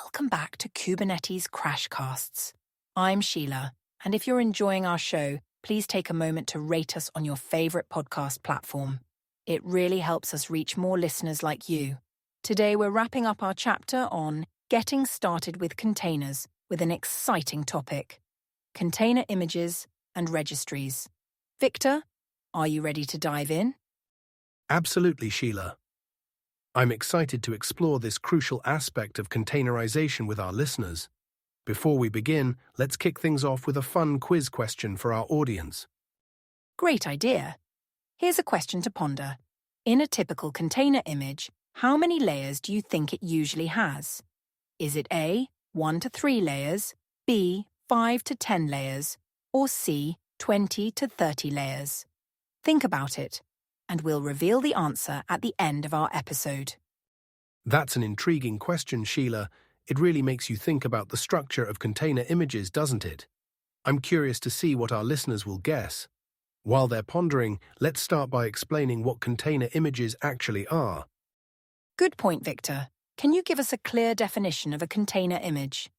welcome back to Kubernetes Crashcasts. I'm Sheila, and if you're enjoying our show, please take a moment to rate us on your favorite podcast platform. It really helps us reach more listeners like you. Today we're wrapping up our chapter on getting started with containers with an exciting topic: container images and registries. Victor, are you ready to dive in? Absolutely, Sheila. I'm excited to explore this crucial aspect of containerization with our listeners. Before we begin, let's kick things off with a fun quiz question for our audience. Great idea. Here's a question to ponder. In a typical container image, how many layers do you think it usually has? Is it A, 1 to 3 layers, B, 5 to 10 layers, or C, 20 to 30 layers? Think about it, and we'll reveal the answer at the end of our episode. That's an intriguing question, Sheila. It really makes you think about the structure of container images, doesn't it? I'm curious to see what our listeners will guess. While they're pondering, let's start by explaining what container images actually are. Good point, Victor. Can you give us a clear definition of a container image?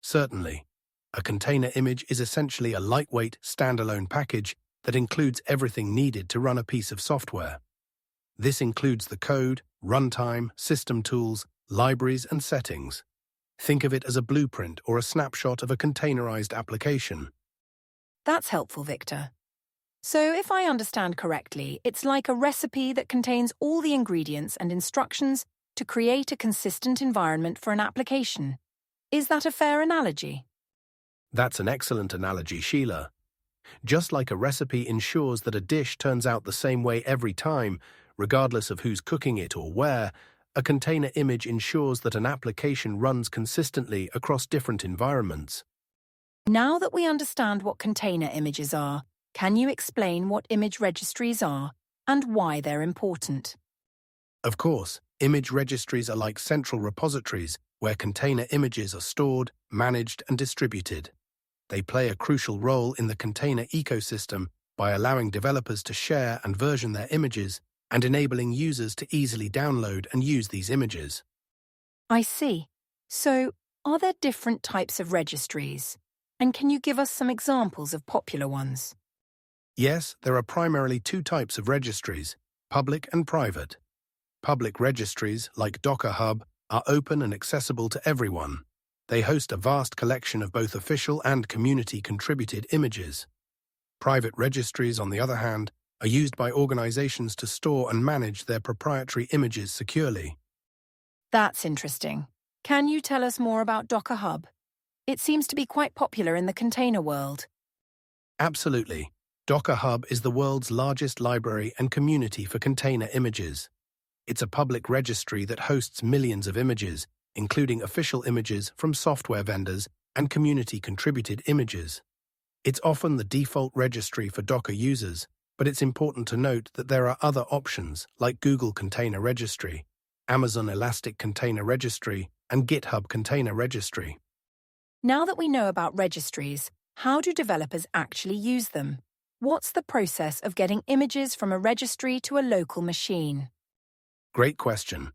Certainly. A container image is essentially a lightweight, standalone package that includes everything needed to run a piece of software. This includes the code, runtime, system tools, libraries, and settings. Think of it as a blueprint or a snapshot of a containerized application. That's helpful, Victor. So if I understand correctly, it's like a recipe that contains all the ingredients and instructions to create a consistent environment for an application. Is that a fair analogy? That's an excellent analogy, Sheila. Just like a recipe ensures that a dish turns out the same way every time, regardless of who's cooking it or where, a container image ensures that an application runs consistently across different environments. Now that we understand what container images are, can you explain what image registries are and why they're important? Of course, image registries are like central repositories where container images are stored, managed, and distributed. They play a crucial role in the container ecosystem by allowing developers to share and version their images and enabling users to easily download and use these images. I see. So, are there different types of registries? And can you give us some examples of popular ones? Yes, there are primarily two types of registries, public and private. Public registries, like Docker Hub, are open and accessible to everyone. They host a vast collection of both official and community-contributed images. Private registries, on the other hand, are used by organizations to store and manage their proprietary images securely. That's interesting. Can you tell us more about Docker Hub? It seems to be quite popular in the container world. Absolutely. Docker Hub is the world's largest library and community for container images. It's a public registry that hosts millions of images, including official images from software vendors and community-contributed images. It's often the default registry for Docker users, but it's important to note that there are other options like Google Container Registry, Amazon Elastic Container Registry, and GitHub Container Registry. Now that we know about registries, how do developers actually use them? What's the process of getting images from a registry to a local machine? Great question.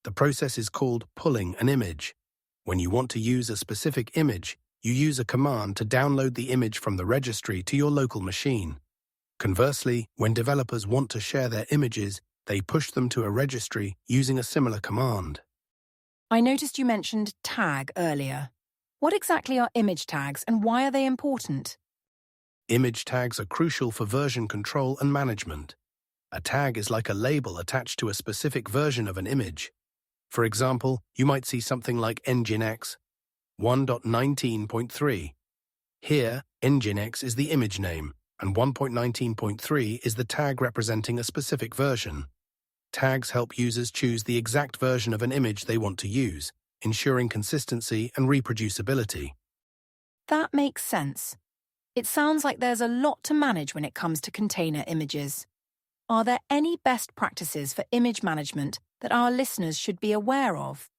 The process is called pulling an image. When you want to use a specific image, you use a command to download the image from the registry to your local machine. Conversely, when developers want to share their images, they push them to a registry using a similar command. I noticed you mentioned tag earlier. What exactly are image tags and why are they important? Image tags are crucial for version control and management. A tag is like a label attached to a specific version of an image. For example, you might see something like Nginx 1.19.3. Here, Nginx is the image name, and 1.19.3 is the tag representing a specific version. Tags help users choose the exact version of an image they want to use, ensuring consistency and reproducibility. That makes sense. It sounds like there's a lot to manage when it comes to container images. Are there any best practices for image management that our listeners should be aware of?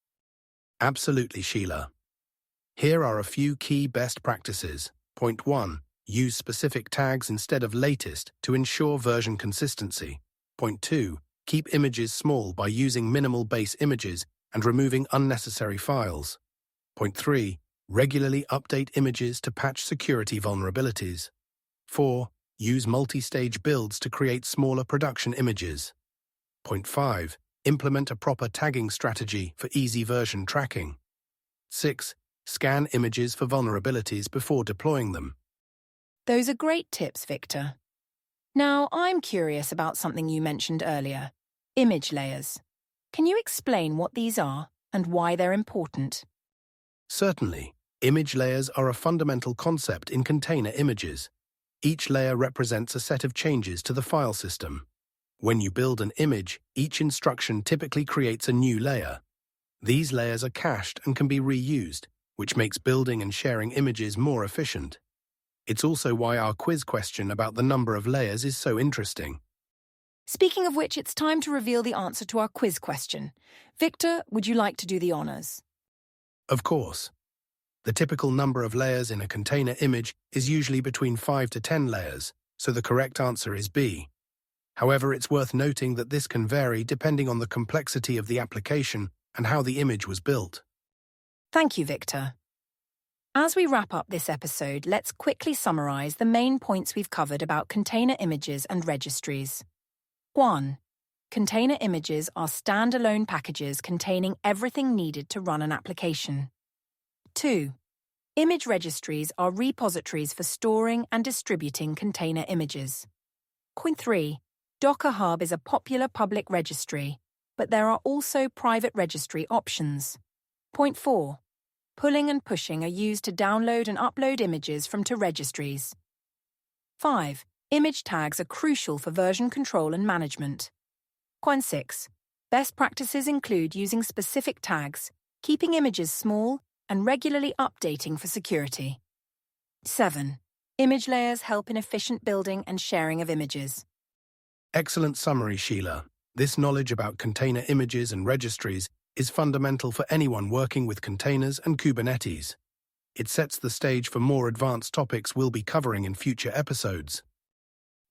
Absolutely, Sheila. Here are a few key best practices. Point 1. Use specific tags instead of latest to ensure version consistency. Point 2. Keep images small by using minimal base images and removing unnecessary files. Point 3. Regularly update images to patch security vulnerabilities. 4. Use multi-stage builds to create smaller production images. Point 5. Implement a proper tagging strategy for easy version tracking. 6. Scan images for vulnerabilities before deploying them. Those are great tips, Victor. Now, I'm curious about something you mentioned earlier, image layers. Can you explain what these are and why they're important? Certainly, image layers are a fundamental concept in container images. Each layer represents a set of changes to the file system. When you build an image, each instruction typically creates a new layer. These layers are cached and can be reused, which makes building and sharing images more efficient. It's also why our quiz question about the number of layers is so interesting. Speaking of which, it's time to reveal the answer to our quiz question. Victor, would you like to do the honors? Of course. The typical number of layers in a container image is usually between 5 to 10 layers, so the correct answer is B. However, it's worth noting that this can vary depending on the complexity of the application and how the image was built. Thank you, Victor. As we wrap up this episode, let's quickly summarize the main points we've covered about container images and registries. 1. Container images are standalone packages containing everything needed to run an application. 2. Image registries are repositories for storing and distributing container images. Point 3. Docker Hub is a popular public registry, but there are also private registry options. Point 4. Pulling and pushing are used to download and upload images from to registries. 5. Image tags are crucial for version control and management. Point 6. Best practices include using specific tags, keeping images small, and regularly updating for security. 7. Image layers help in efficient building and sharing of images. Excellent summary, Sheila. This knowledge about container images and registries is fundamental for anyone working with containers and Kubernetes. It sets the stage for more advanced topics we'll be covering in future episodes.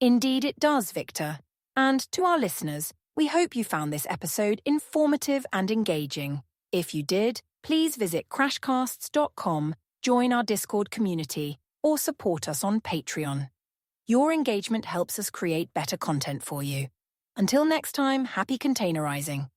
Indeed it does, Victor. And to our listeners, we hope you found this episode informative and engaging. If you did, please visit crashcasts.com, join our Discord community, or support us on Patreon. Your engagement helps us create better content for you. Until next time, happy containerizing.